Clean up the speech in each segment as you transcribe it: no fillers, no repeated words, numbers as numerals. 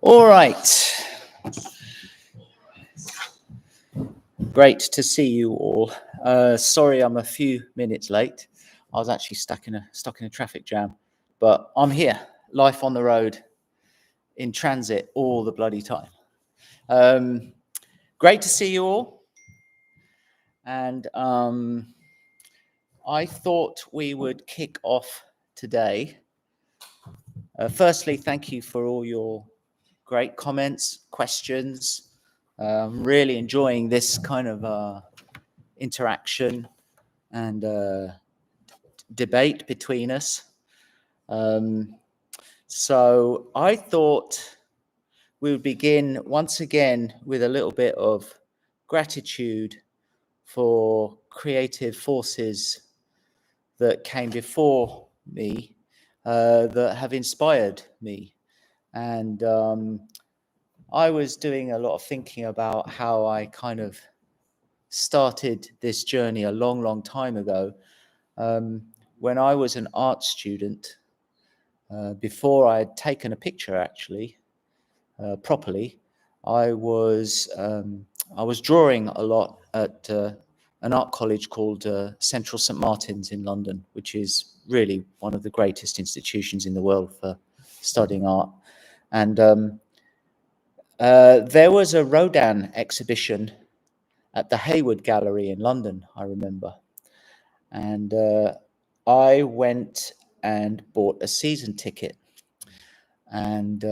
All right. Great to see you all. Sorry, I'm a few minutes late. I was actually stuck in a traffic jam, but I'm here, life on the road, in transit all the bloody time. Great to see you all, and I thought we would kick off today. Firstly, thank you for all your great comments, questions. Really enjoying this kind of interaction and debate between us. So I thought we would begin once again with a little bit of gratitude for creative forces that came before me, that have inspired me. And I was doing a lot of thinking about how I kind of started this journey a long, long time ago. When I was an art student, before I had taken a picture actually properly, I was drawing a lot at an art college called Central St Martin's in London, which is really one of the greatest institutions in the world for studying art. And there was a Rodan exhibition at the Hayward Gallery in London, I remember. And I went and bought a season ticket. And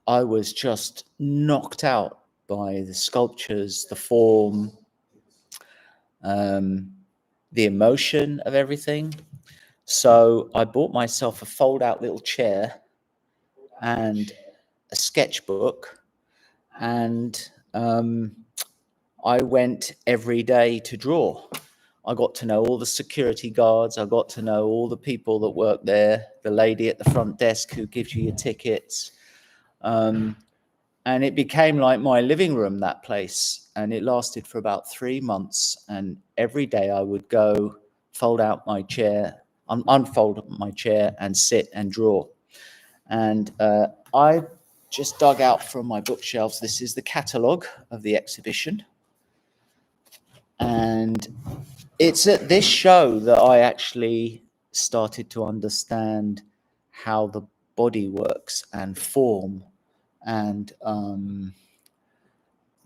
I was just knocked out by the sculptures, the form, the emotion of everything. So I bought myself a fold-out little chair and a sketchbook, and I went every day to draw. I got to know all the security guards. I got to know all the people that work there, the lady at the front desk who gives you your tickets. And it became like my living room, that place. And it lasted for about 3 months. And every day I would go fold out my chair, unfold my chair and sit and draw. And I just dug out from my bookshelves. This is the catalogue of the exhibition. And it's at this show that I actually started to understand how the body works and form, and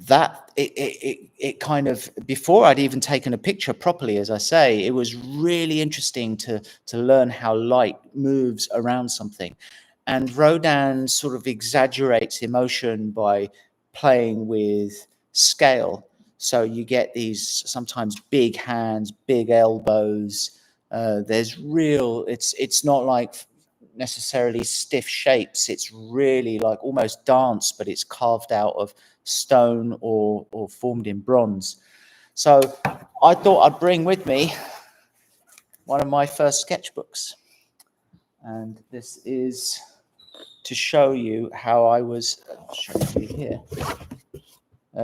that it kind of, before I'd even taken a picture properly, as I say, it was really interesting to learn how light moves around something. And Rodan sort of exaggerates emotion by playing with scale. So you get these sometimes big hands, big elbows. There's real, it's not like necessarily stiff shapes. It's really like almost dance, but it's carved out of stone or formed in bronze. So I thought I'd bring with me one of my first sketchbooks. And this is to show you how I was, show you here,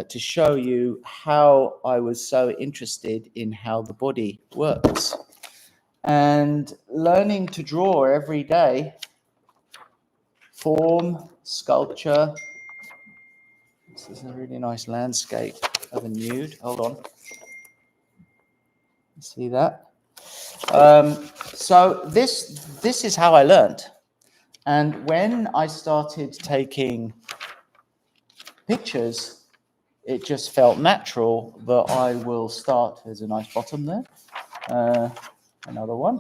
to show you how I was so interested in how the body works. And learning to draw every day, form, sculpture. This is a really nice landscape of a nude. Hold on. See that? So this is how I learned. And when I started taking pictures, it just felt natural that I will start. There's a nice bottom there. Another one.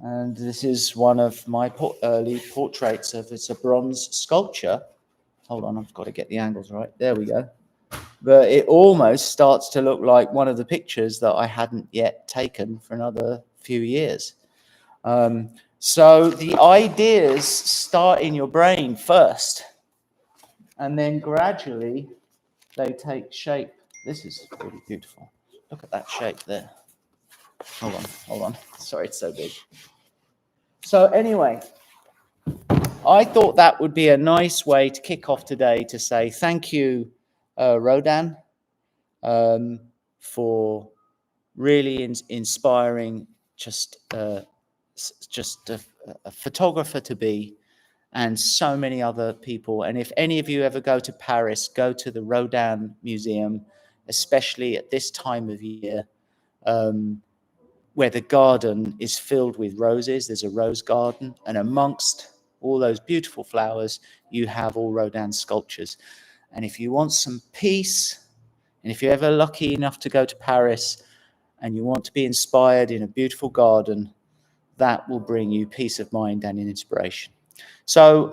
And this is one of my early portraits of, it's a bronze sculpture. Hold on, I've got to get the angles right. There we go. But it almost starts to look like one of the pictures that I hadn't yet taken for another few years. So the ideas start in your brain first, and then gradually they take shape. This is really beautiful. Look at that shape there. Hold on. Sorry, it's so big. So anyway, I thought that would be a nice way to kick off today, to say thank you, Rodan, for really inspiring just just a photographer to be, and so many other people. And if any of you ever go to Paris, go to the Rodan Museum, especially at this time of year, where the garden is filled with roses. There's a rose garden, and amongst all those beautiful flowers, you have all Rodin sculptures. And if you want some peace, and if you're ever lucky enough to go to Paris and you want to be inspired in a beautiful garden, that will bring you peace of mind and inspiration. So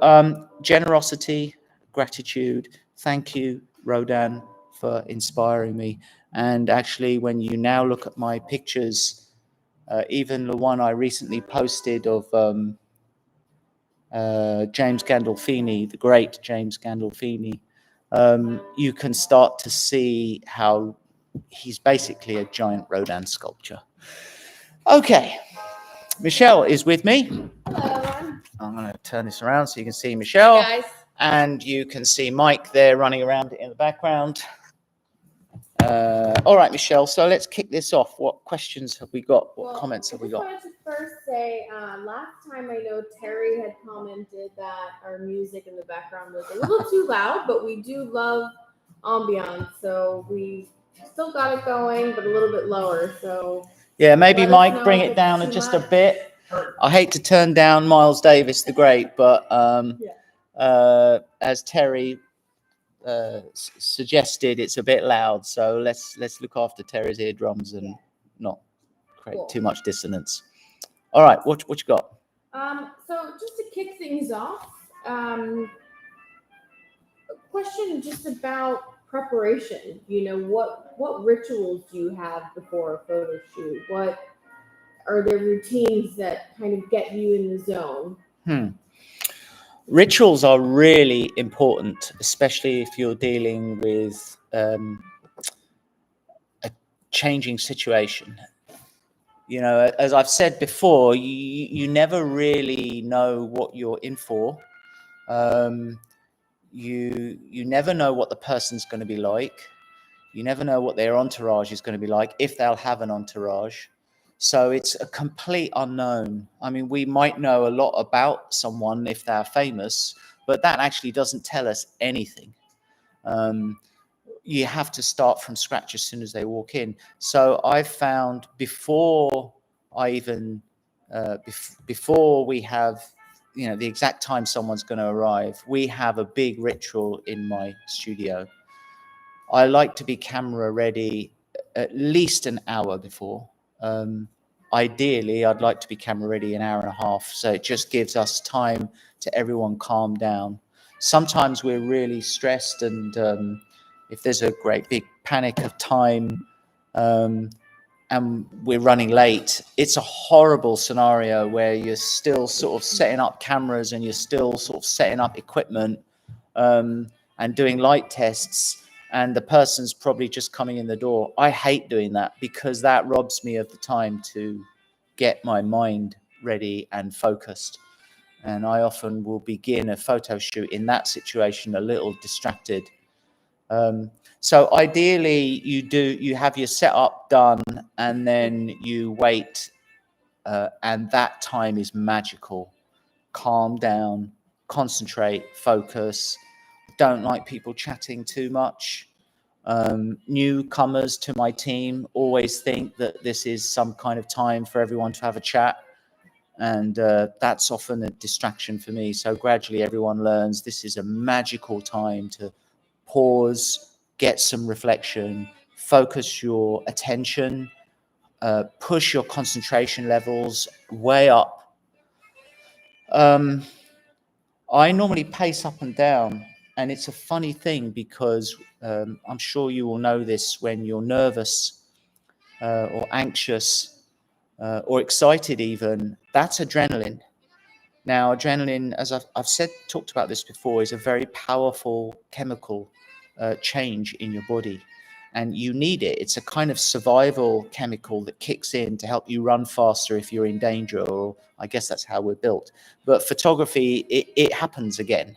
generosity, gratitude. Thank you, Rodan, for inspiring me. And actually, when you now look at my pictures, even the one I recently posted of James Gandolfini, the great James Gandolfini, you can start to see how he's basically a giant Rodan sculpture. Okay, Michelle is with me. Hello. I'm going to turn this around so you can see Michelle. Hey guys. And you can see Mike there running around in the background. All right, Michelle, so let's kick this off. What questions have we got? What comments have we got? I just wanted to first say, last time I know Terry had commented that our music in the background was a little too loud, but we do love ambiance, so we still got it going, but a little bit lower. So yeah, maybe Mike, bring it down just a bit. I hate to turn down Miles Davis, the great, but as Terry suggested, it's a bit loud, so let's look after Terry's eardrums and not create too much dissonance. All right, what you got? So just to kick things off, a question just about preparation. You know, what rituals do you have before a photo shoot? What are there routines that kind of get you in the zone? Rituals are really important, especially if you're dealing with a changing situation. You know, as I've said before, you never really know what you're in for. You never know what the person's going to be like. You never know what their entourage is going to be like, if they'll have an entourage. So it's a complete unknown. I mean, we might know a lot about someone if they're famous, but that actually doesn't tell us anything. You have to start from scratch as soon as they walk in. So I've found before we have, you know, the exact time someone's going to arrive, we have a big ritual in my studio. I like to be camera ready at least an hour before. Ideally, I'd like to be camera ready an hour and a half. So it just gives us time to everyone calm down. Sometimes we're really stressed, and if there's a great big panic of time and we're running late, it's a horrible scenario where you're still sort of setting up cameras and you're still sort of setting up equipment and doing light tests, and the person's probably just coming in the door. I hate doing that because that robs me of the time to get my mind ready and focused. And I often will begin a photo shoot in that situation a little distracted. So ideally, you have your setup done, and then you wait, and that time is magical. Calm down, concentrate, focus. Don't like people chatting too much. Newcomers to my team always think that this is some kind of time for everyone to have a chat, and that's often a distraction for me. So gradually everyone learns this is a magical time to pause, get some reflection, focus your attention, push your concentration levels way up. I normally pace up and down, and it's a funny thing because I'm sure you will know this when you're nervous or anxious or excited even, that's adrenaline. Now, adrenaline, as I've talked about this before, is a very powerful chemical change in your body, and you need it. It's a kind of survival chemical that kicks in to help you run faster if you're in danger, or I guess that's how we're built. But photography, it happens again.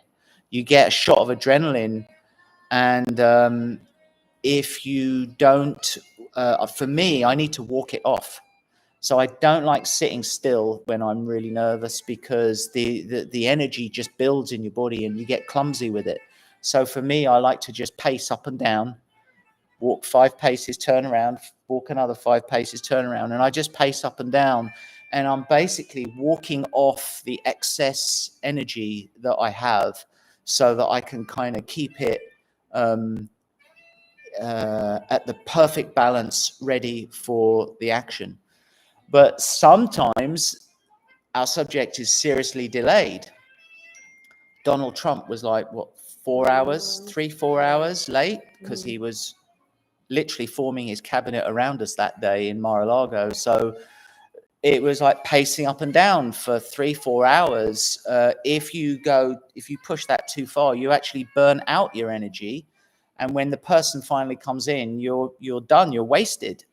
You get a shot of adrenaline, and if you don't, for me, I need to walk it off. So I don't like sitting still when I'm really nervous, because the energy just builds in your body and you get clumsy with it. So for me, I like to just pace up and down, walk 5 paces, turn around, walk another 5 paces, turn around, and I just pace up and down. And I'm basically walking off the excess energy that I have, so that I can kind of keep it at the perfect balance, ready for the action. But sometimes our subject is seriously delayed. Donald Trump was like, what, 4 hours, 4 hours late, because he was literally forming his cabinet around us that day in Mar-a-Lago. So it was like pacing up and down for 4 hours. If you push that too far, you actually burn out your energy, and when the person finally comes in, you're done. You're wasted.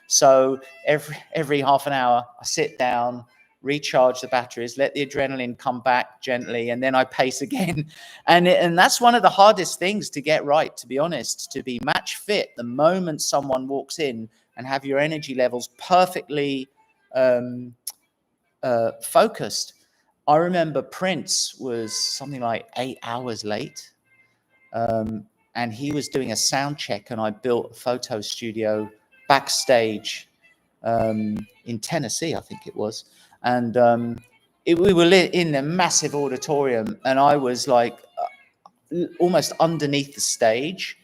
So every half an hour, I sit down, recharge the batteries, let the adrenaline come back gently, and then I pace again. And that's one of the hardest things to get right, to be honest, to be match fit the moment someone walks in, and have your energy levels perfectly focused. I remember Prince was something like 8 hours late, and he was doing a sound check, and I built a photo studio backstage in Tennessee, I think it was. And we were in a massive auditorium, and I was like almost underneath the stage.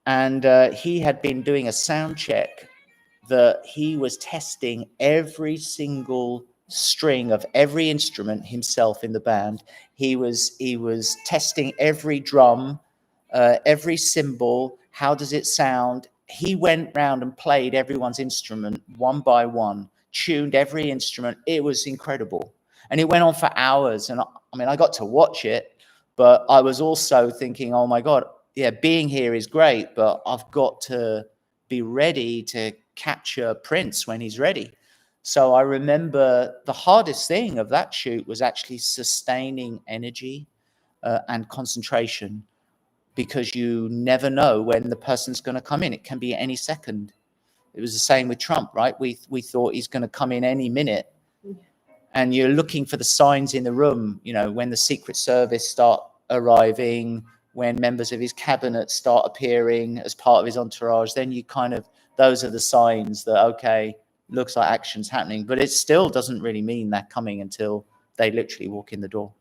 And he had been doing a sound check that he was testing every single string of every instrument himself in the band. He was testing every drum, every cymbal. How does it sound? He went round and played everyone's instrument one by one, tuned every instrument. It was incredible. And it went on for hours. And I mean, I got to watch it, but I was also thinking, oh my God, yeah, being here is great, but I've got to be ready to capture Prince when he's ready. So I remember the hardest thing of that shoot was actually sustaining energy and concentration, because you never know when the person's going to come in. It can be any second. It was the same with Trump, right? We thought he's going to come in any minute. And you're looking for the signs in the room, when the Secret Service start arriving, when members of his cabinet start appearing as part of his entourage, then those are the signs that, okay, looks like action's happening. But it still doesn't really mean they're coming until they literally walk in the door.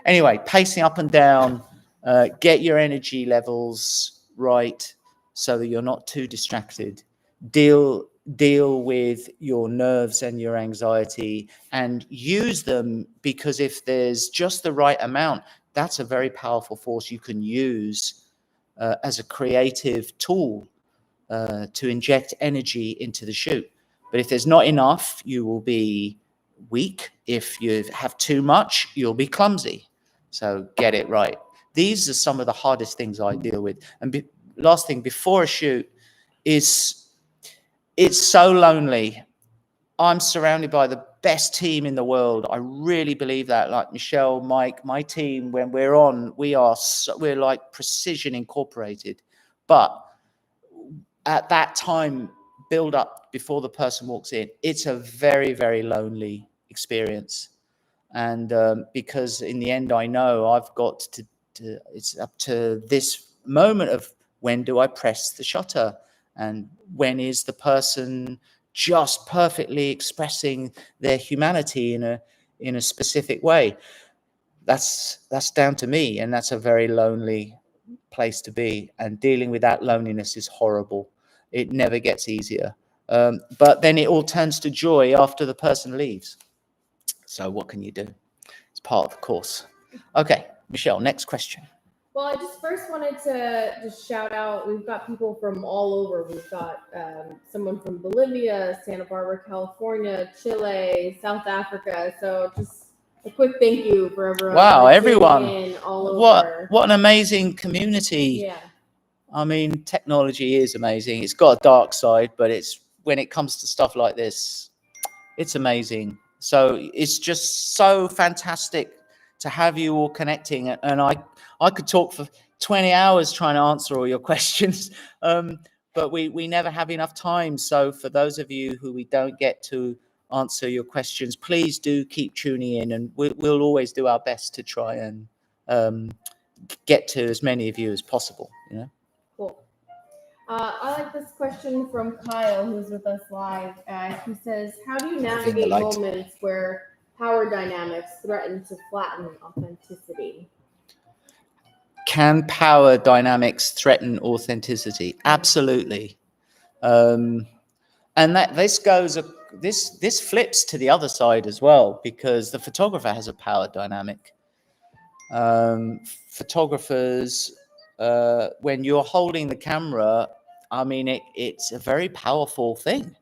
Anyway, pacing up and down, get your energy levels right so that you're not too distracted. Deal with your nerves and your anxiety, and use them, because if there's just the right amount, that's a very powerful force you can use as a creative tool to inject energy into the shoot. But if there's not enough, you will be weak. If you have too much, you'll be clumsy. So get it right. These are some of the hardest things I deal with. And last thing, before a shoot, is it's so lonely. I'm surrounded by the best team in the world. I really believe that. Like Michelle, Mike, my team, when we're on, we're like Precision Incorporated. But at that time, build up before the person walks in, it's a very, very lonely experience. And because in the end, I know I've got to it's up to this moment of, when do I press the shutter? And when is the person just perfectly expressing their humanity in a specific way? That's down to me, and that's a very lonely place to be. And dealing with that loneliness is horrible. It never gets easier. But then it all turns to joy after the person leaves. So what can you do? It's part of the course. Okay, Michelle, next question. Well, I just first wanted to just shout out, we've got people from all over. We've got someone from Bolivia, Santa Barbara, California, Chile, South Africa. So just a quick thank you for everyone. Wow, everyone. In all over. What an amazing community. Yeah. I mean, technology is amazing. It's got a dark side, but when it comes to stuff like this, it's amazing. So it's just so fantastic to have you all connecting. And I could talk for 20 hours trying to answer all your questions. but we never have enough time. So for those of you who we don't get to answer your questions, please do keep tuning in, and we'll always do our best to try and get to as many of you as possible. You know. Cool. I like this question from Kyle, who's with us live. He says, how do you navigate moments where power dynamics threaten to flatten authenticity? Can power dynamics threaten authenticity? Absolutely. And that this flips to the other side as well, because the photographer has a power dynamic. Photographers, when you're holding the camera, I mean, it's a very powerful thing,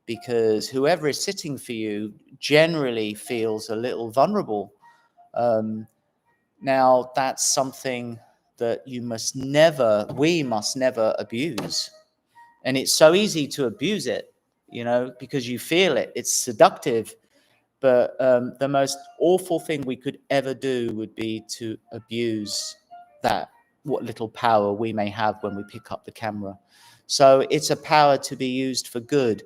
because whoever is sitting for you generally feels a little vulnerable. Now, that's something that we must never abuse. And it's so easy to abuse it, because you feel it. It's seductive. But the most awful thing we could ever do would be to abuse what little power we may have when we pick up the camera. So it's a power to be used for good.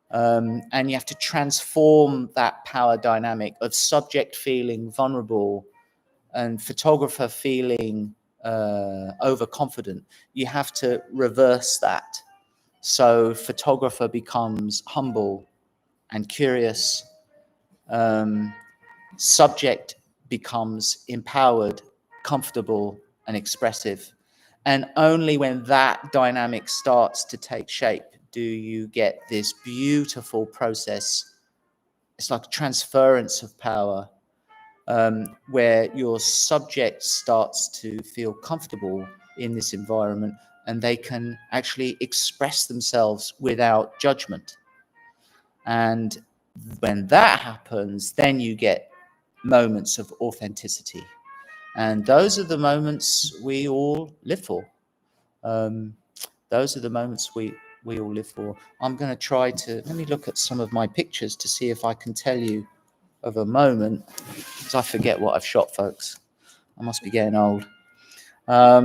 And you have to transform that power dynamic of subject feeling vulnerable and photographer feeling overconfident. You have to reverse that. So photographer becomes humble and curious. Subject becomes empowered, comfortable, and expressive. And only when that dynamic starts to take shape do you get this beautiful process. It's like transference of power, where your subject starts to feel comfortable in this environment, and they can actually express themselves without judgment. And when that happens, then you get moments of authenticity. And those are the moments we all live for. Those are the moments we all live for. I'm going to try to, let me look at some of my pictures to see if I can tell you of a moment, because I forget what I've shot, folks. I must be getting old. I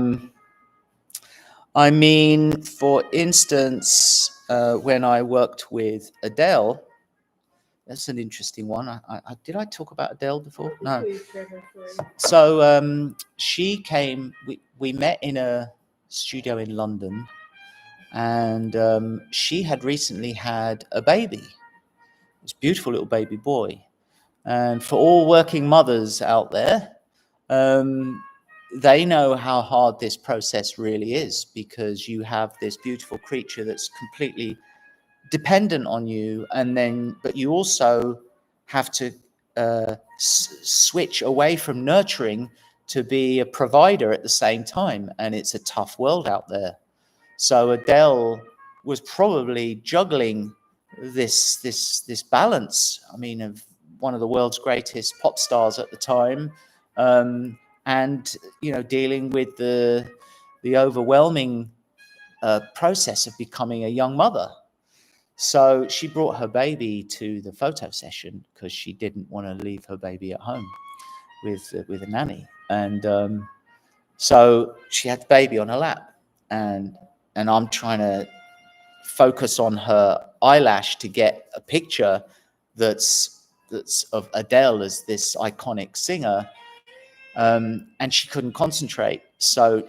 mean, for instance, when I worked with Adele, that's an interesting one. Did I talk about Adele before? No. So she came, we met in a studio in London, and she had recently had a baby, this beautiful little baby boy. And for all working mothers out there, they know how hard this process really is, because you have this beautiful creature that's completely dependent on you, but you also have to switch away from nurturing to be a provider at the same time, and it's a tough world out there. So Adele was probably juggling this balance. I mean, of one of the world's greatest pop stars at the time, and dealing with the overwhelming process of becoming a young mother. So she brought her baby to the photo session because she didn't want to leave her baby at home with a nanny, and so she had the baby on her lap, and I'm trying to focus on her eyelash to get a picture that's of Adele as this iconic singer, and she couldn't concentrate. So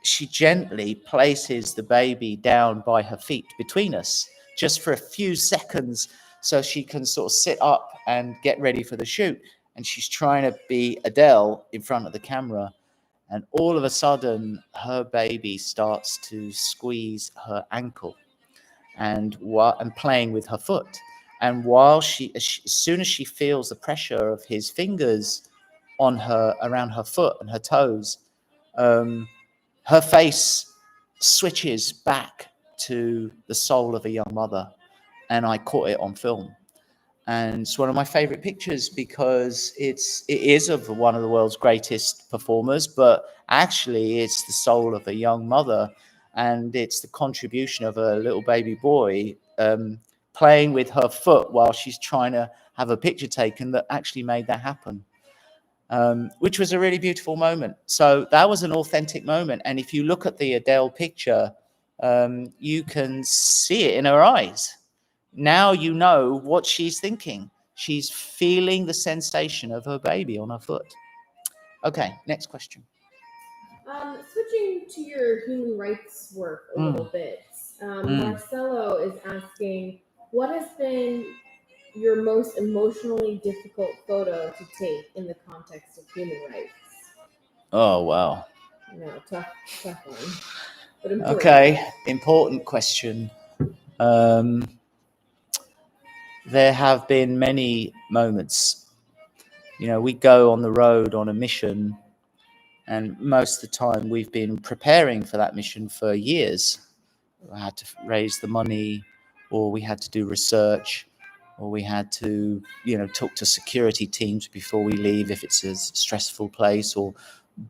she gently places the baby down by her feet between us, just for a few seconds, so she can sort of sit up and get ready for the shoot. And she's trying to be Adele in front of the camera. And all of a sudden, her baby starts to squeeze her ankle and playing with her foot. And while as soon as she feels the pressure of his fingers on her, around her foot and her toes, her face switches back to the soul of a young mother, and I caught it on film. And it's one of my favorite pictures because it is of one of the world's greatest performers, but actually it's the soul of a young mother, and it's the contribution of a little baby boy playing with her foot while she's trying to have a picture taken that actually made that happen. Which was a really beautiful moment. So that was an authentic moment. And if you look at the Adele picture, You can see it in her eyes. Now you know what she's thinking. She's feeling the sensation of her baby on her foot. Okay, next question. Switching to your human rights work a little bit, Marcelo is asking, what has been your most emotionally difficult photo to take in the context of human rights? Oh, wow. No, tough one. But important. Okay, important question. There have been many moments. You know, we go on the road on a mission, and most of the time we've been preparing for that mission for years. We had to raise the money, or we had to do research, or we had to, talk to security teams before we leave if it's a stressful place, or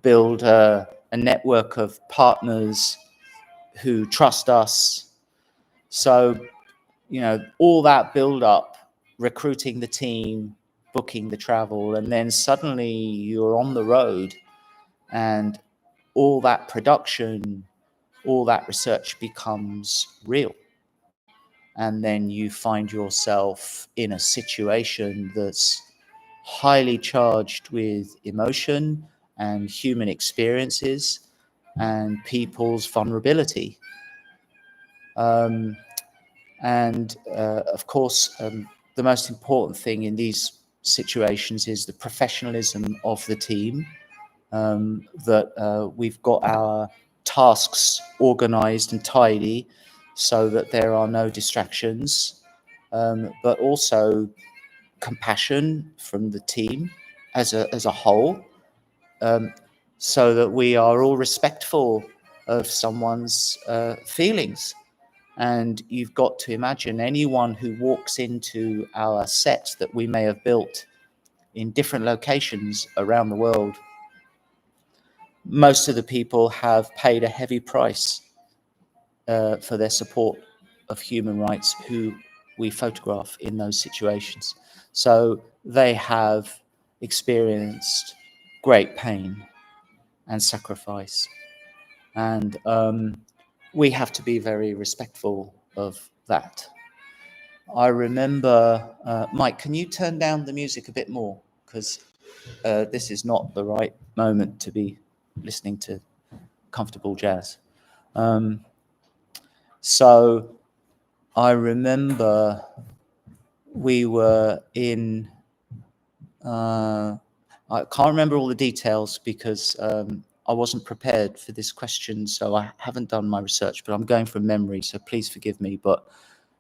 build a network of partners who trust us. So, all that build up, recruiting the team, booking the travel, and then suddenly you're on the road, and all that production, all that research becomes real. And then you find yourself in a situation that's highly charged with emotion and human experiences and people's vulnerability. Of course, the most important thing in these situations is the professionalism of the team, that we've got our tasks organized and tidy so that there are no distractions, but also compassion from the team as a whole, so that we are all respectful of someone's feelings. And you've got to imagine anyone who walks into our set that we may have built in different locations around the world, most of the people have paid a heavy price for their support of human rights who we photograph in those situations. So they have experienced great pain and sacrifice. And we have to be very respectful of that. I remember, Mike, can you turn down the music a bit more? Because this is not the right moment to be listening to comfortable jazz. So I remember we were in, I can't remember all the details because I wasn't prepared for this question, so I haven't done my research, but I'm going from memory, so please forgive me. But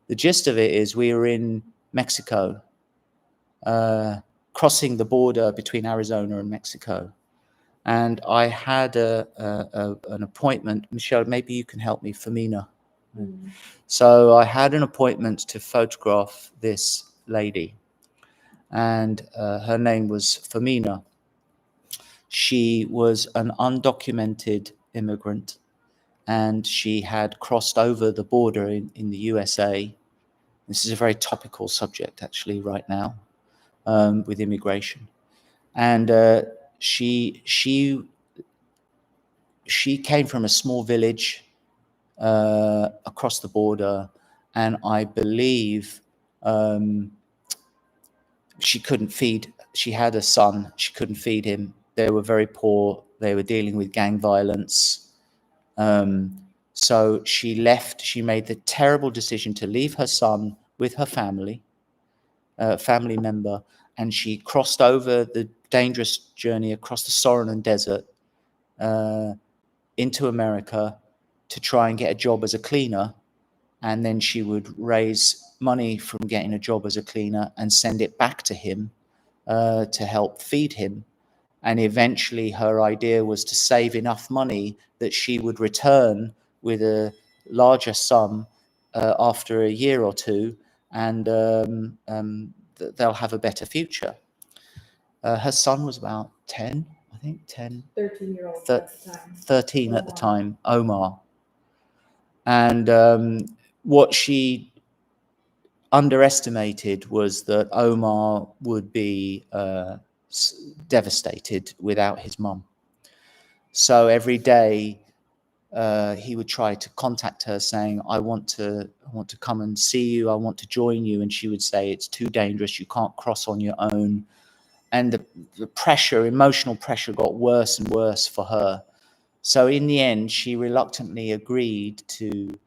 the gist of it is we were in Mexico, crossing the border between Arizona and Mexico. And I had an appointment. Michelle, maybe you can help me, Femina. So I had an appointment to photograph this lady, and her name was Femina. She was an undocumented immigrant, and she had crossed over the border in the USA. This is a very topical subject, actually, right now, with immigration. And she came from a small village across the border, and I believe she couldn't feed. She had a son. She couldn't feed him. They were very poor. They were dealing with gang violence. So she left. She made the terrible decision to leave her son with her family member, and she crossed over the dangerous journey across the Sonoran Desert into America to try and get a job as a cleaner. And then she would raise money from getting a job as a cleaner and send it back to him to help feed him. And eventually her idea was to save enough money that she would return with a larger sum after a year or two, and they'll have a better future. Her son was about 10, I think, 10. 13-year-old at the time. 13 at the time, Omar. And what she underestimated was that Omar would be devastated without his mum. So every day he would try to contact her saying, I want to come and see you. I want to join you. And she would say, it's too dangerous. You can't cross on your own. And the pressure, emotional pressure, got worse and worse for her. So in the end, she reluctantly agreed to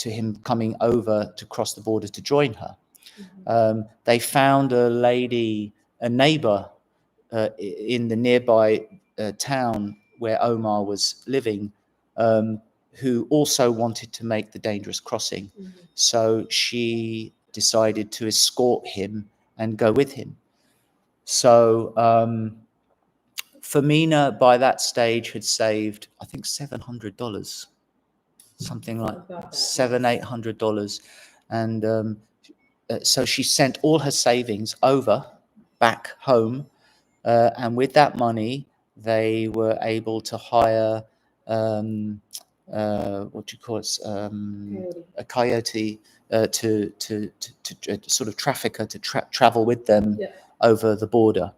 him coming over to cross the border to join her. They found a neighbor in the nearby town where Omar was living, who also wanted to make the dangerous crossing. So she decided to escort him and go with him. So Femina, by that stage, had saved, I think, $700, something like $800, and so she sent all her savings over back home, and with that money, they were able to hire what do you call it? A coyote to sort of trafficker to travel with them over the border.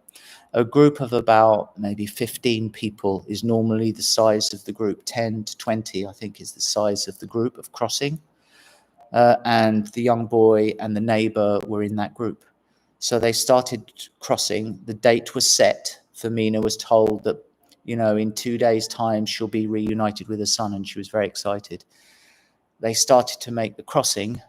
A group of about maybe 15 people is normally the size of the group. 10 to 20, I think, is the size of the group of crossing. And the young boy and the neighbor were in that group. So they started crossing. The date was set. Femina was told that, in 2 days' time, she'll be reunited with her son, and she was very excited. They started to make the crossing,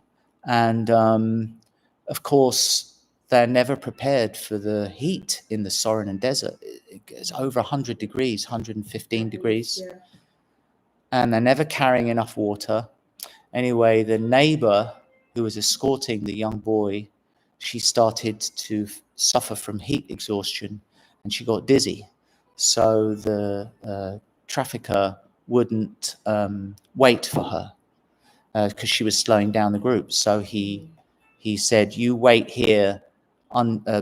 and of course, they're never prepared for the heat in the Soranan Desert. It's over 100 degrees, 115 degrees, and they're never carrying enough water. Anyway, the neighbor who was escorting the young boy, she started to suffer from heat exhaustion, and she got dizzy. So the trafficker wouldn't wait for her because she was slowing down the group. So he said, you wait here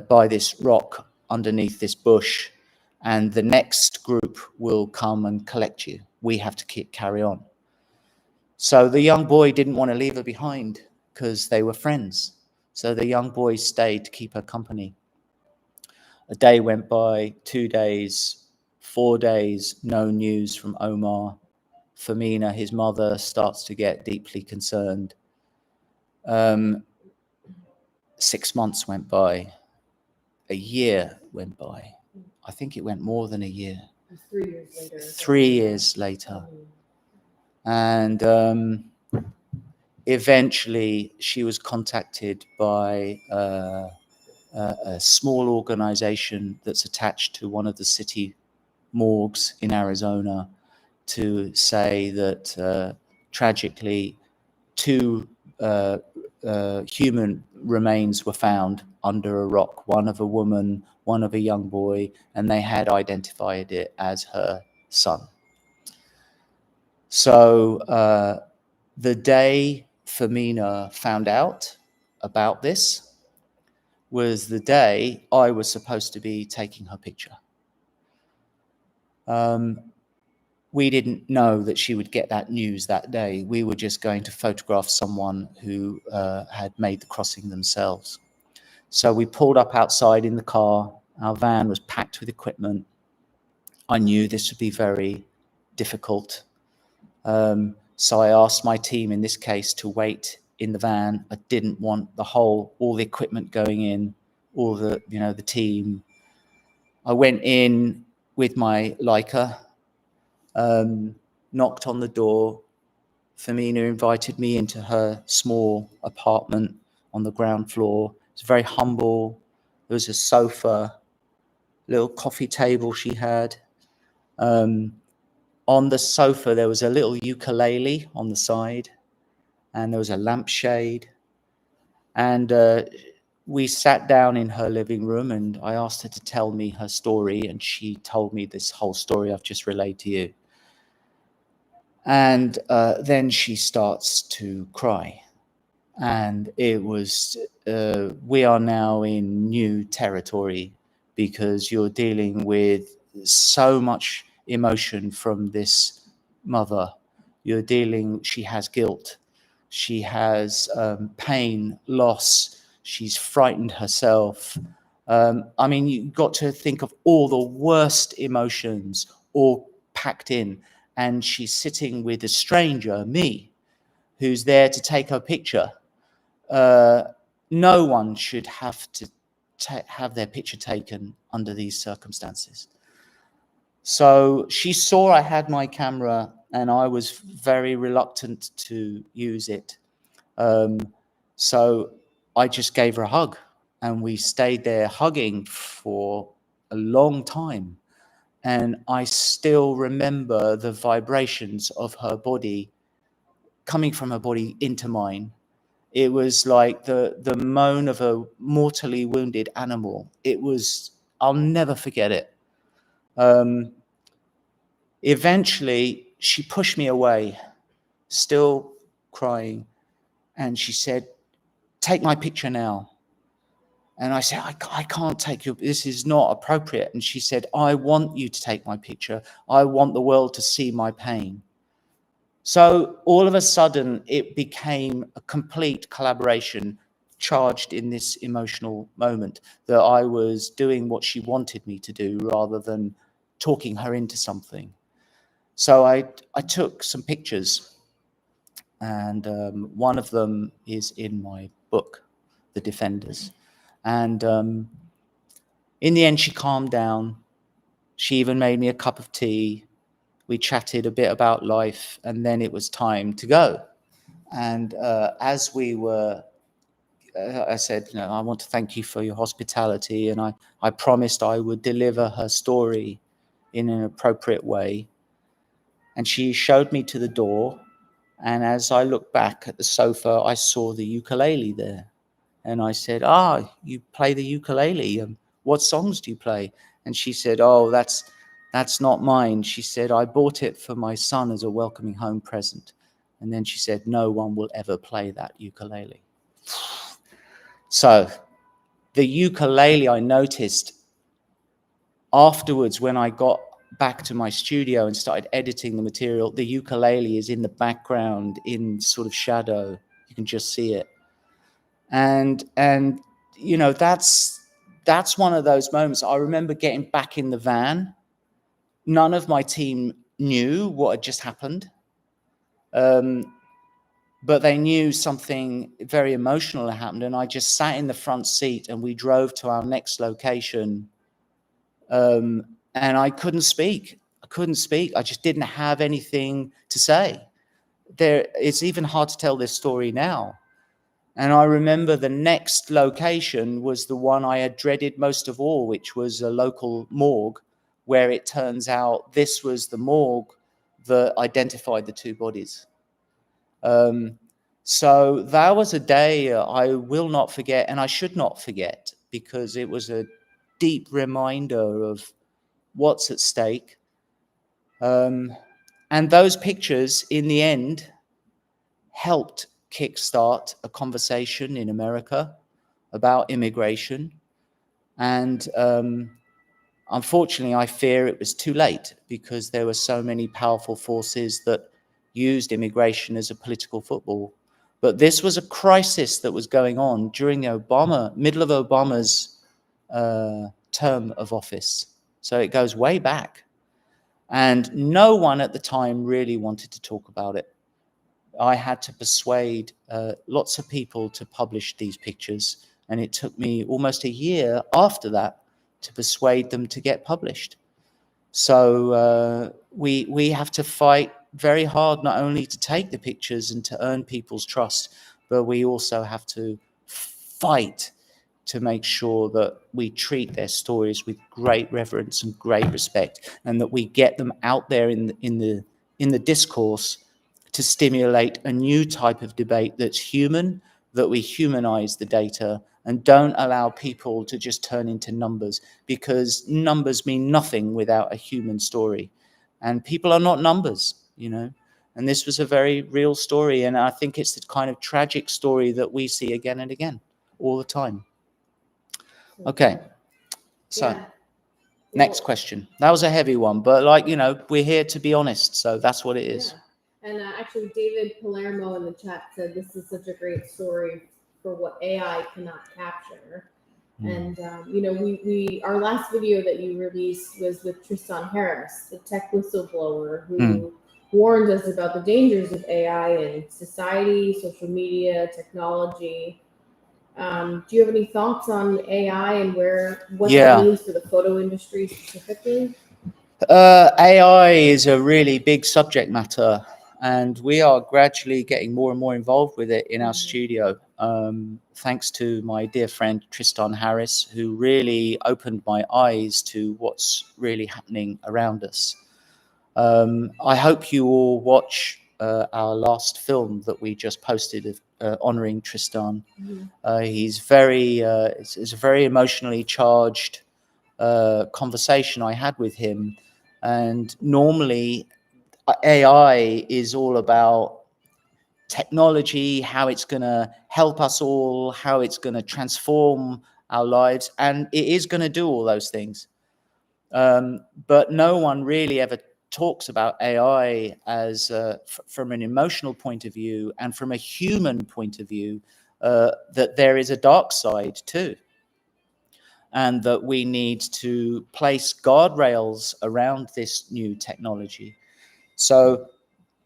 by this rock underneath this bush, and the next group will come and collect you. We have to carry on. So the young boy didn't want to leave her behind because they were friends. So the young boy stayed to keep her company. A day went by, 2 days, 4 days, no news from Omar. Femina, his mother, starts to get deeply concerned. 6 months went by. A year went by. I think it went more than a year. 3 years later. 3 years later. And eventually she was contacted by a small organization that's attached to one of the city morgues in Arizona to say that tragically 2 human remains were found under a rock, one of a woman, one of a young boy, and they had identified it as her son. So the day Femina found out about this was the day I was supposed to be taking her picture. We didn't know that she would get that news that day. We were just going to photograph someone who had made the crossing themselves. So we pulled up outside in the car. Our van was packed with equipment. I knew this would be very difficult. So I asked my team, in this case, to wait in the van. I didn't want all the equipment going in, all the team. I went in with my Leica, knocked on the door. Femina invited me into her small apartment on the ground floor. It was very humble. There was a sofa, little coffee table she had. On the sofa, there was a little ukulele on the side, and there was a lampshade. And we sat down in her living room, and I asked her to tell me her story, and she told me this whole story I've just relayed to you. And then she starts to cry. And it was, we are now in new territory because you're dealing with so much emotion from this mother. She has guilt. She has pain, loss. She's frightened herself. I mean, you've got to think of all the worst emotions all packed in. and she's sitting with a stranger, me, who's there to take her picture. No one should have to have their picture taken under these circumstances. So she saw I had my camera, and I was very reluctant to use it. So I just gave her a hug, and we stayed there hugging for a long time. And I still remember the vibrations of her body coming from her body into mine. It was like the moan of a mortally wounded animal. I'll never forget it. Eventually, she pushed me away, still crying, and she said, "Take my picture now." And I said, I can't take your, this is not appropriate. And she said, "I want you to take my picture. I want the world to see my pain." So all of a sudden, it became a complete collaboration charged in this emotional moment, that I was doing what she wanted me to do rather than talking her into something. So I took some pictures, and one of them is in my book, The Defenders. And in the end, she calmed down. She even made me a cup of tea. We chatted a bit about life, and then it was time to go. And as we were, I said, I want to thank you for your hospitality, and I promised I would deliver her story in an appropriate way. And she showed me to the door, and as I looked back at the sofa, I saw the ukulele there. And I said, "You play the ukulele. What songs do you play?" And she said, "Oh, that's not mine." She said, "I bought it for my son as a welcoming home present." And then she said, "No one will ever play that ukulele." So the ukulele, I noticed afterwards when I got back to my studio and started editing the material, the ukulele is in the background in sort of shadow. You can just see it. And that's one of those moments. I remember getting back in the van. None of my team knew what had just happened, but they knew something very emotional had happened. And I just sat in the front seat, and we drove to our next location. And I couldn't speak. I just didn't have anything to say. It's even hard to tell this story now. And I remember the next location was the one I had dreaded most of all, which was a local morgue, where it turns out this was the morgue that identified the two bodies. So that was a day I will not forget, and I should not forget, because it was a deep reminder of what's at stake. And those pictures, in the end, helped kickstart a conversation in America about immigration. And unfortunately, I fear it was too late, because there were so many powerful forces that used immigration as a political football. But this was a crisis that was going on during the middle of Obama's term of office. So it goes way back. And no one at the time really wanted to talk about it. I had to persuade lots of people to publish these pictures, and it took me almost a year after that to persuade them to get published. So we have to fight very hard, not only to take the pictures and to earn people's trust, but we also have to fight to make sure that we treat their stories with great reverence and great respect, and that we get them out there in the discourse to stimulate a new type of debate that's human, that we humanize the data and don't allow people to just turn into numbers, because numbers mean nothing without a human story. And people are not numbers, And this was a very real story, and I think it's the kind of tragic story that we see again and again, all the time. Okay, so Yeah. next question. That was a heavy one, but we're here to be honest, so that's what it is. Yeah. And actually, David Palermo in the chat said this is such a great story for what AI cannot capture. And we our last video that you released was with Tristan Harris, the tech whistleblower who warned us about the dangers of AI in society, social media, technology. Do you have any thoughts on AI and what that Yeah. means for the photo industry specifically? AI is a really big subject matter, and we are gradually getting more and more involved with it in our studio. Thanks to my dear friend Tristan Harris, who really opened my eyes to what's really happening around us. I hope you all watch our last film that we just posted of honoring Tristan. He's it's a very emotionally charged conversation I had with him. And normally, AI is all about technology, how it's going to help us all, how it's going to transform our lives. And it is going to do all those things. But no one really ever talks about AI as from an emotional point of view and from a human point of view, that there is a dark side too, and that we need to place guardrails around this new technology. So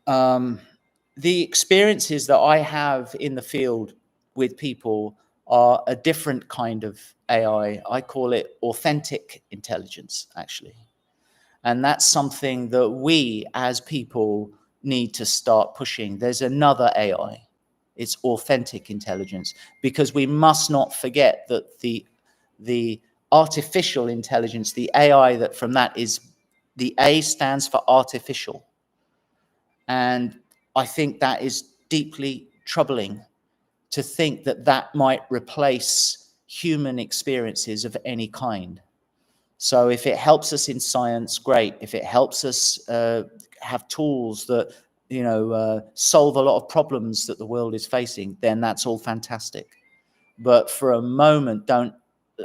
the experiences that I have in the field with people are a different kind of AI. I call it authentic intelligence, actually. And that's something that we as people need to start pushing. There's another AI. It's authentic intelligence, because we must not forget that the artificial intelligence, the AI, that from that is the A stands for artificial. And I think that is deeply troubling, to think that that might replace human experiences of any kind. So if it helps us in science, great. If it helps us have tools that, solve a lot of problems that the world is facing, then that's all fantastic. But for a moment,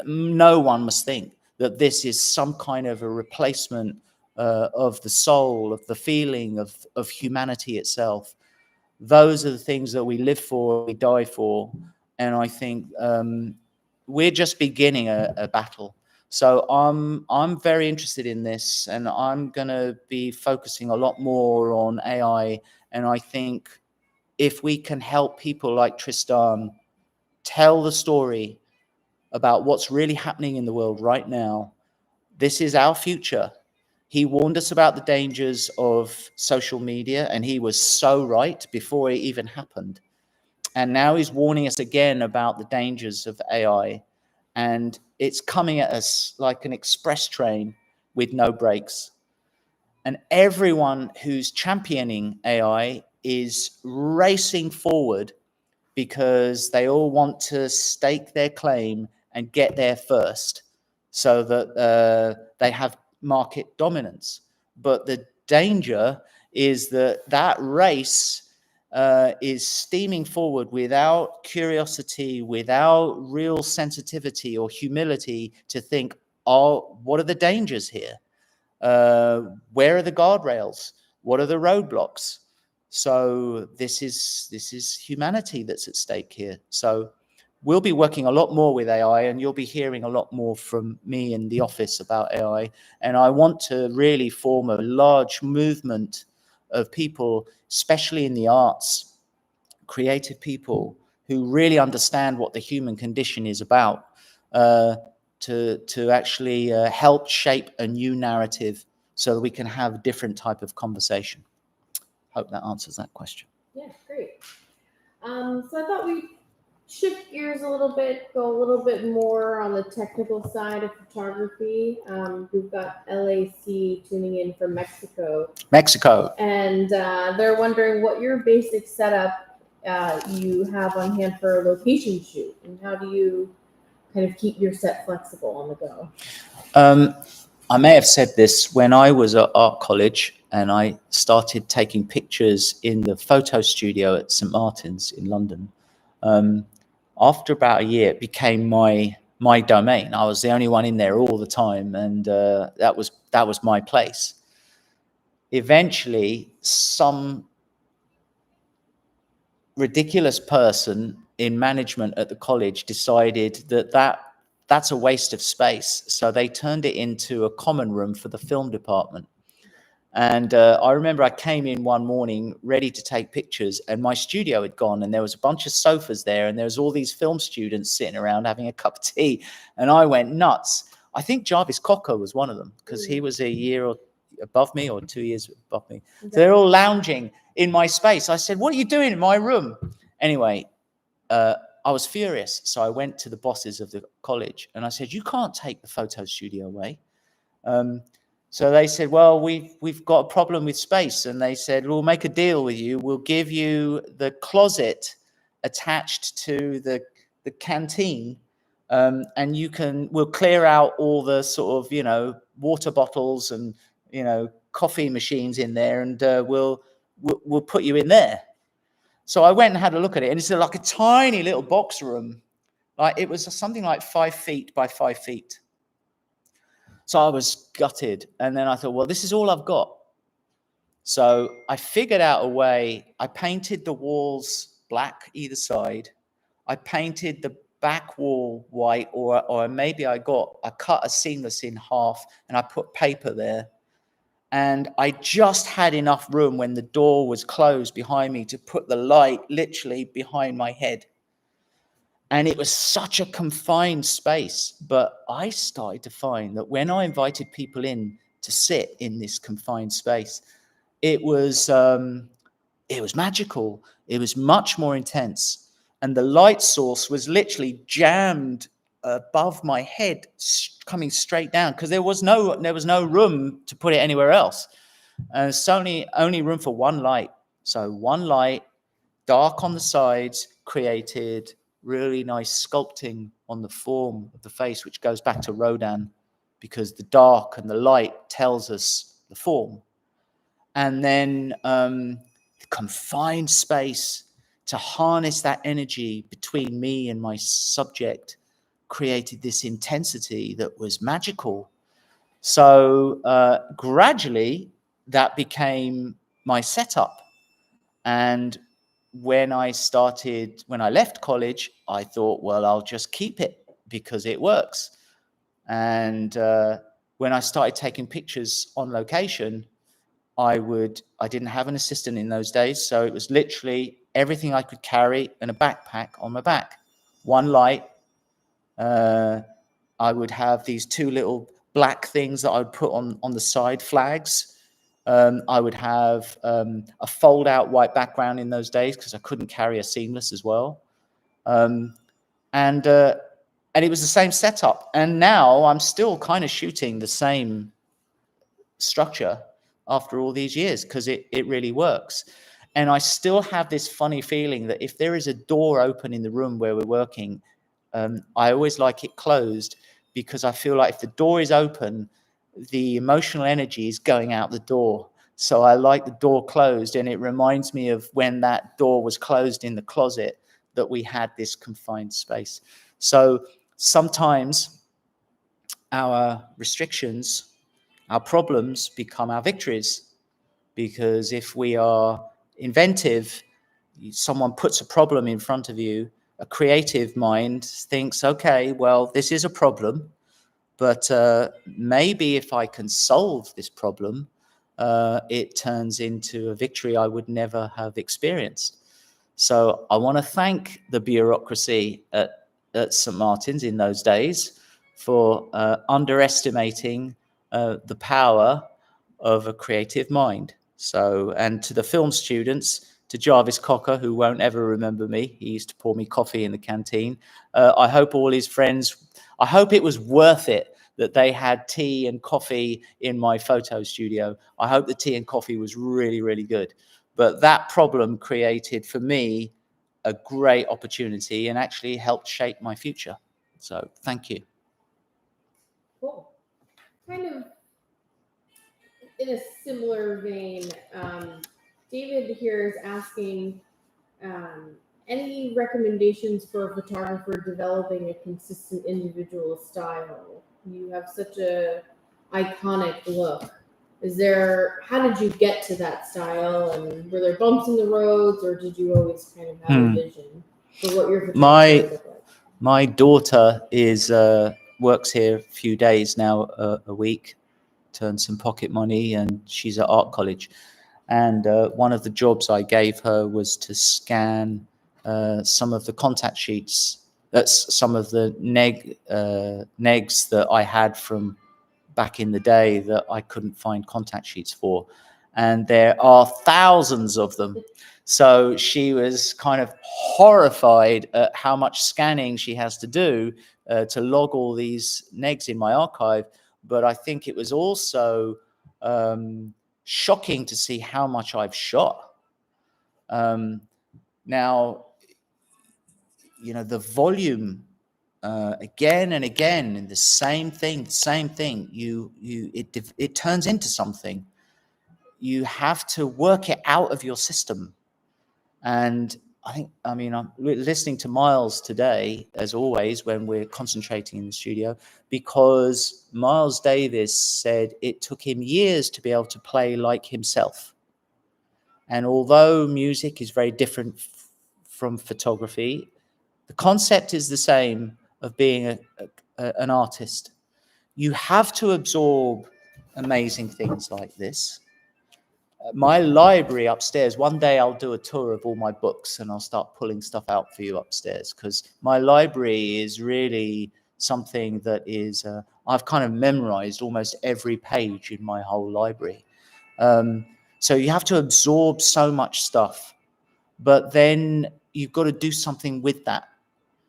no one must think that this is some kind of a replacement of the soul, of the feeling of humanity itself. Those are the things that we live for, we die for. And I think we're just beginning a battle. So I'm very interested in this, and I'm going to be focusing a lot more on AI. And I think if we can help people like Tristan tell the story about what's really happening in the world right now, this is our future. He warned us about the dangers of social media, and he was so right before it even happened. And now he's warning us again about the dangers of AI. And it's coming at us like an express train with no brakes. And everyone who's championing AI is racing forward, because they all want to stake their claim and get there first, so that they have market dominance. But the danger is that that race is steaming forward without curiosity, without real sensitivity or humility to think, oh, what are the dangers here? Where are the guardrails? What are the roadblocks? So this is humanity that's at stake here. So we'll be working a lot more with AI, and you'll be hearing a lot more from me in the office about AI. And I want to really form a large movement of people, especially in the arts, creative people who really understand what the human condition is about, to actually help shape a new narrative so that we can have a different type of conversation. Hope that answers that question. Yeah, great. So I thought we'd shift gears a little bit, go a little bit more on the technical side of photography. We've got LAC tuning in from Mexico. And they're wondering what your basic setup you have on hand for a location shoot, and how do you kind of keep your set flexible on the go? I may have said this when I was at art college and I started taking pictures in the photo studio at St. Martin's in London. After about a year, it became my domain. I was the only one in there all the time, and that was my place. Eventually, some ridiculous person in management at the college decided that's a waste of space. So they turned it into a common room for the film department. And I remember I came in one morning ready to take pictures, and my studio had gone, and there was a bunch of sofas there, and there was all these film students sitting around having a cup of tea, and I went nuts. I think Jarvis Cocker was one of them, because he was a year or above me or 2 years above me. So they're all lounging in my space. I said, "What are you doing in my room?" Anyway, I was furious. So I went to the bosses of the college and I said, "You can't take the photo studio away." So they said, "Well, we've got a problem with space." And they said, "We'll make a deal with you. We'll give you the closet attached to the canteen, and we'll clear out all the sort of, water bottles and, coffee machines in there, and we'll put you in there." So I went and had a look at it, and it's like a tiny little box room. Like, it was something like 5 feet by 5 feet. So I was gutted. And then I thought, well, this is all I've got. So I figured out a way. I painted the walls black either side. I painted the back wall white, or maybe I cut a seamless in half and I put paper there. And I just had enough room when the door was closed behind me to put the light literally behind my head. And it was such a confined space. But I started to find that when I invited people in to sit in this confined space, it was magical. It was much more intense. And the light source was literally jammed above my head, coming straight down, because there was no room to put it anywhere else. And it's only room for one light. So one light, dark on the sides, created really nice sculpting on the form of the face, which goes back to Rodan, because the dark and the light tells us the form. And then confined space to harness that energy between me and my subject created this intensity that was magical. So gradually that became my setup. And when I left college, I thought, well, I'll just keep it because it works. And when I started taking pictures on location, I didn't have an assistant in those days. So it was literally everything I could carry in a backpack on my back. One light. I would have these 2 little black things that I would put on the side, flags. I would have a fold-out white background in those days because I couldn't carry a seamless as well. And it was the same setup. And now I'm still kind of shooting the same structure after all these years because it really works. And I still have this funny feeling that if there is a door open in the room where we're working, I always like it closed, because I feel like if the door is open, the emotional energy is going out the door. So I like the door closed, and it reminds me of when that door was closed in the closet, that we had this confined space. So sometimes our restrictions, our problems become our victories, because if we are inventive, someone puts a problem in front of you, a creative mind thinks, okay, well, this is a problem, but maybe if I can solve this problem, it turns into a victory I would never have experienced. So I want to thank the bureaucracy at St. Martin's in those days for underestimating the power of a creative mind. So, and to the film students, to Jarvis Cocker, who won't ever remember me, he used to pour me coffee in the canteen. I hope all his friends, I hope it was worth it that they had tea and coffee in my photo studio. I hope the tea and coffee was really, really good. But that problem created for me a great opportunity and actually helped shape my future. So thank you. Cool. Kind of in a similar vein, David here is asking any recommendations for a photographer developing a consistent individual style? You have such a iconic look. How did you get to that style, and were there bumps in the roads, or did you always kind of have a vision for what your photography would look like? My daughter works here a few days now a week to earn some pocket money, and she's at art college. And one of the jobs I gave her was to scan some of the contact sheets. That's some of the negs that I had from back in the day that I couldn't find contact sheets for. And there are thousands of them. So she was kind of horrified at how much scanning she has to do to log all these negs in my archive. But I think it was also shocking to see how much I've shot. Now, you know, the volume again and again, and the same thing, it turns into something. You have to work it out of your system. And I'm listening to Miles today, as always, when we're concentrating in the studio, because Miles Davis said it took him years to be able to play like himself. And although music is very different from photography, the concept is the same of being an artist. You have to absorb amazing things like this. My library upstairs, one day I'll do a tour of all my books and I'll start pulling stuff out for you upstairs, because my library is really something that is, I've kind of memorized almost every page in my whole library. So you have to absorb so much stuff, but then you've got to do something with that.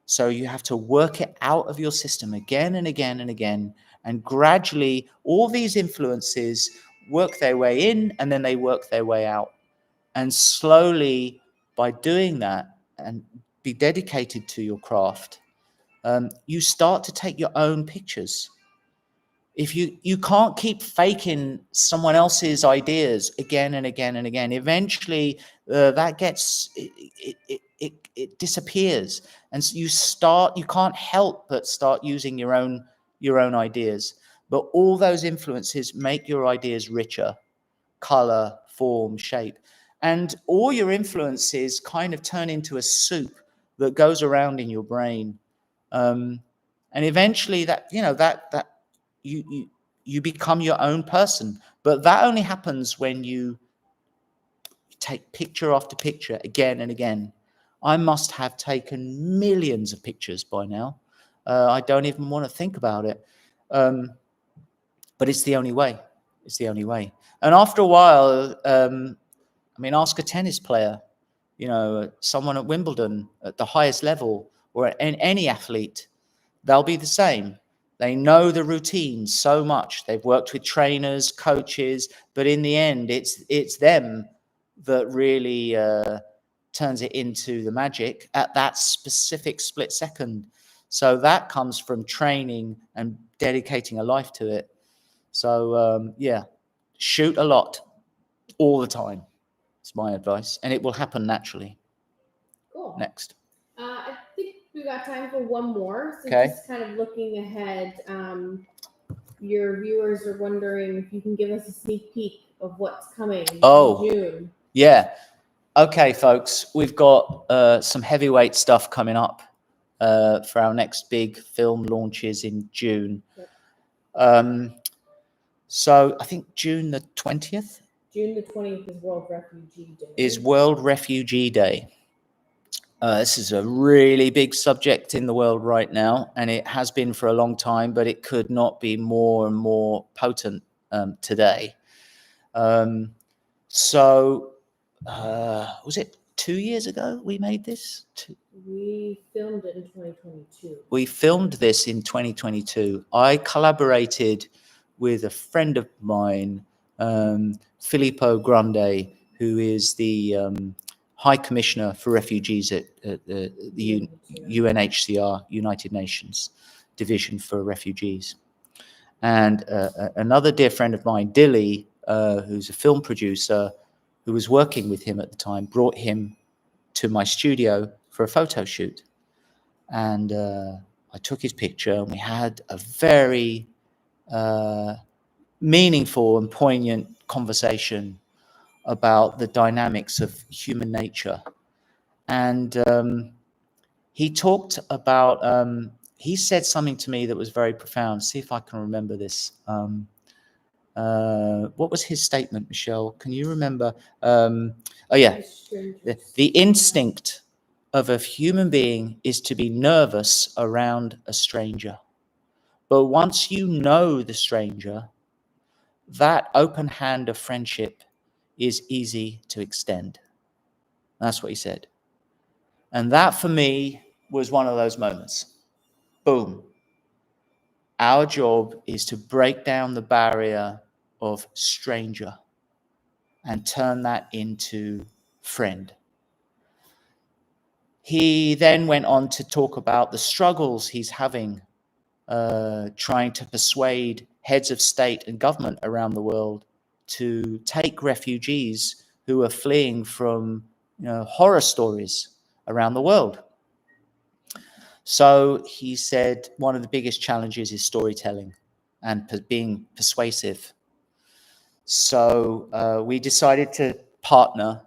So you have to work it out of your system again and again and again. And gradually, all these influences work their way in, and then they work their way out. And slowly, by doing that and be dedicated to your craft, you start to take your own pictures. If you can't keep faking someone else's ideas again and again and again, eventually that gets it disappears, and so you can't help but start using your own ideas. But all those influences make your ideas richer, color, form, shape, and all your influences kind of turn into a soup that goes around in your brain, and eventually that you become your own person. But that only happens when you take picture after picture again and again. I must have taken millions of pictures by now. I don't even want to think about it. But it's the only way. It's the only way. And after a while, ask a tennis player, someone at Wimbledon at the highest level, or any athlete, they'll be the same. They know the routine so much. They've worked with trainers, coaches, but in the end, it's them that really turns it into the magic at that specific split second. So that comes from training and dedicating a life to it. So shoot a lot all the time. It's my advice, and it will happen naturally. Cool. Next. I think we got time for one more. So Okay. just kind of looking ahead, your viewers are wondering if you can give us a sneak peek of what's coming in June. Yeah. Okay, folks, we've got some heavyweight stuff coming up for our next big film launches in June. Yep. So I think June the 20th. June the 20th is World Refugee Day. Is World Refugee Day. This is a really big subject in the world right now, and it has been for a long time, but it could not be more and more potent today. So was it 2 years ago we made this? We filmed it in 2022. We filmed this in 2022. I collaborated with a friend of mine, Filippo Grande, who is the High Commissioner for Refugees at the UNHCR, United Nations Division for Refugees. And another dear friend of mine, Dilly, who's a film producer, who was working with him at the time, brought him to my studio for a photo shoot. And I took his picture, and we had a very meaningful and poignant conversation about the dynamics of human nature. And he talked about, he said something to me that was very profound. See if I can remember this. What was his statement, Michelle? Can you remember? Oh yeah, the instinct of a human being is to be nervous around a stranger. But once you know the stranger, that open hand of friendship is easy to extend. That's what he said. And that for me was one of those moments. Boom. Our job is to break down the barrier of stranger and turn that into friend. He then went on to talk about the struggles he's having, trying to persuade heads of state and government around the world to take refugees who are fleeing from horror stories around the world. So he said one of the biggest challenges is storytelling and being persuasive. So we decided to partner,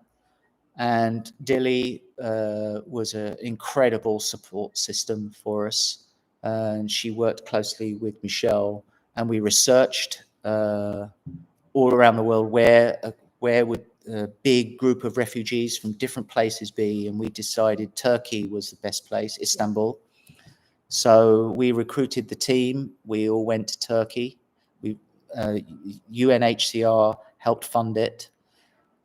and Dilly was an incredible support system for us. And she worked closely with Michelle, and we researched all around the world where would a big group of refugees from different places be, and we decided Turkey was the best place, Istanbul. So we recruited the team. We all went to Turkey. UNHCR helped fund it,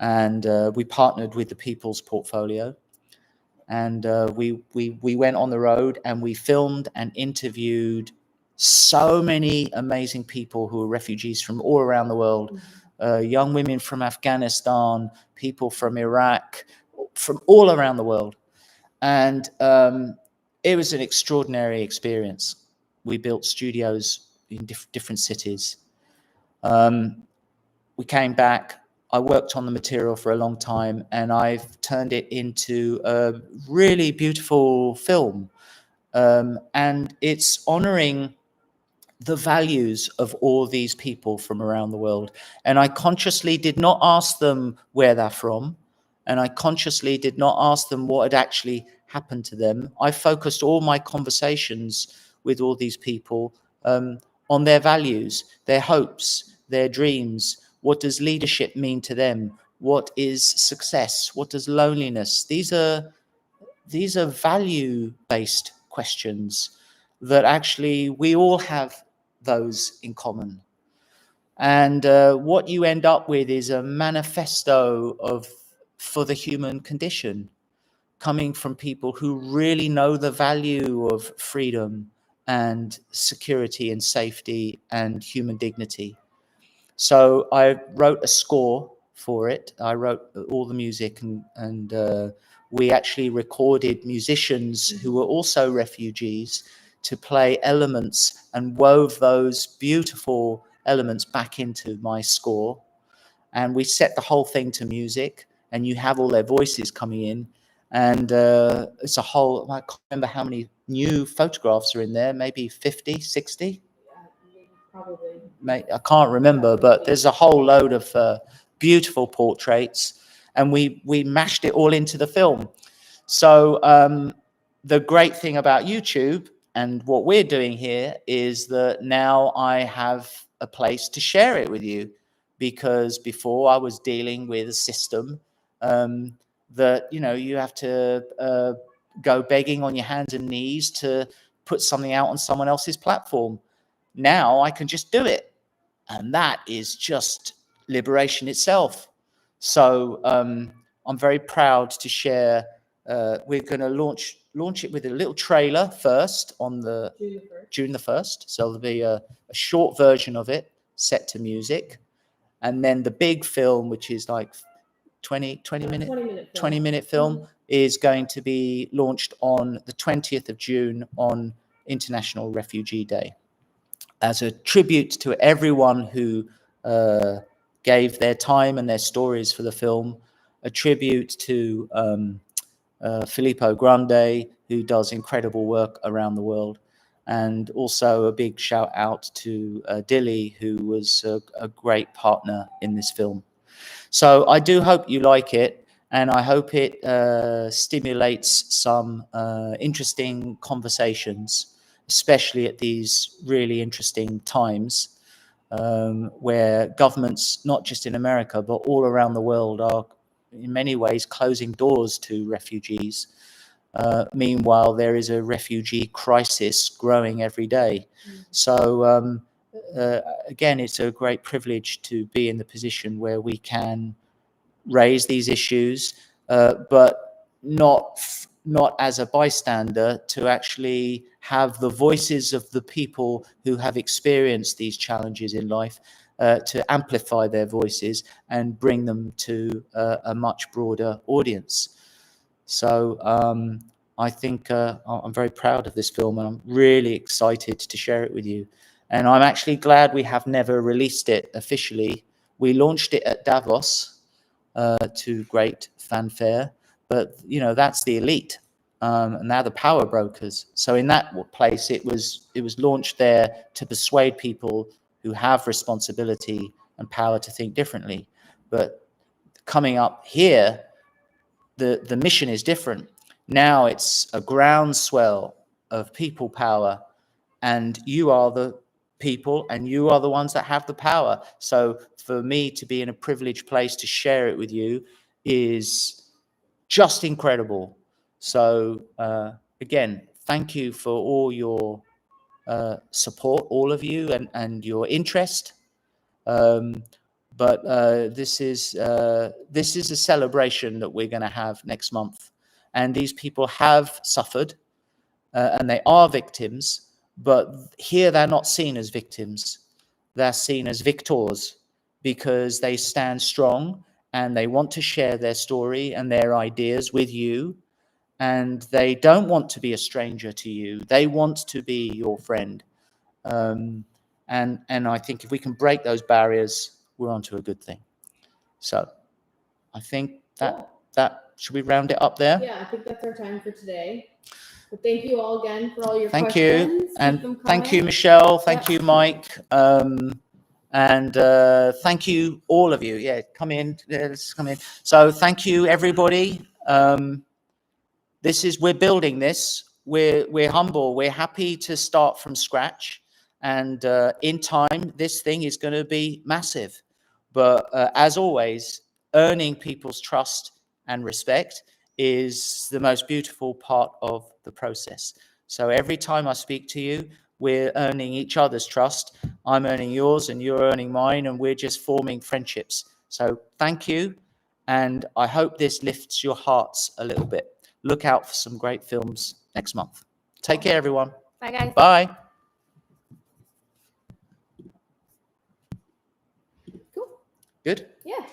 and we partnered with the People's Portfolio. And we went on the road, and we filmed and interviewed so many amazing people who are refugees from all around the world. Young women from Afghanistan, people from Iraq, from all around the world. And it was an extraordinary experience. We built studios in different cities. We came back. I worked on the material for a long time, and I've turned it into a really beautiful film. And it's honoring the values of all these people from around the world. And I consciously did not ask them where they're from. And I consciously did not ask them what had actually happened to them. I focused all my conversations with all these people on their values, their hopes, their dreams. What does leadership mean to them? What is success? What does loneliness? These are value-based questions that actually we all have those in common. And what you end up with is a manifesto for the human condition, coming from people who really know the value of freedom and security and safety and human dignity. So I wrote a score for it. I wrote all the music, and we actually recorded musicians who were also refugees to play elements and wove those beautiful elements back into my score. And we set the whole thing to music, and you have all their voices coming in. And it's a whole, I can't remember how many new photographs are in there, maybe 50, 60? Probably. I can't remember, but there's a whole load of beautiful portraits, and we mashed it all into the film. So the great thing about YouTube and what we're doing here is that now I have a place to share it with you, because before I was dealing with a system that, you have to go begging on your hands and knees to put something out on someone else's platform. Now I can just do it. And that is just liberation itself. So I'm very proud to share. We're going to launch it with a little trailer first on the June the 1st. So there'll be a short version of it set to music. And then the big film, which is like 20 minute film, is going to be launched on the 20th of June on International Refugee Day, as a tribute to everyone who gave their time and their stories for the film, a tribute to Filippo Grande, who does incredible work around the world, and also a big shout out to Dilly, who was a great partner in this film. So I do hope you like it, and I hope it stimulates some interesting conversations, especially at these really interesting times. where governments, not just in America, but all around the world, are in many ways closing doors to refugees. Meanwhile, there is a refugee crisis growing every day. So again, it's a great privilege to be in the position where we can raise these issues, but not as a bystander, to actually have the voices of the people who have experienced these challenges in life, to amplify their voices and bring them to a much broader audience. So I think I'm very proud of this film, and I'm really excited to share it with you. And I'm actually glad we have never released it officially. We launched it at Davos to great fanfare, but that's the elite, and now the power brokers. So in that place, it was launched there to persuade people who have responsibility and power to think differently. But coming up here, the mission is different. Now it's a groundswell of people power, and you are the people, and you are the ones that have the power. So for me to be in a privileged place to share it with you is just incredible. So again, thank you for all your support, all of you, and your interest. But this is a celebration that we're going to have next month, and these people have suffered, and they are victims. But here they're not seen as victims; they're seen as victors, because they stand strong and they want to share their story and their ideas with you, and they don't want to be a stranger to you. They want to be your friend. And I think if we can break those barriers, we're onto a good thing. So I think that should we round it up there? Yeah, I think that's our time for today. So thank you all again for all your Thank questions. you. And thank you, Michelle. Thank you, Mike. And thank you, all of you. Yeah, come in. Let's come in. So thank you, everybody. We're building this. We're humble. We're happy to start from scratch. And in time, this thing is going to be massive. But as always, earning people's trust and respect is the most beautiful part of the process. So every time I speak to you, we're earning each other's trust. I'm earning yours and you're earning mine, and we're just forming friendships. So thank you. And I hope this lifts your hearts a little bit. Look out for some great films next month. Take care, everyone. Bye, guys. Bye. Cool. Good? Yeah.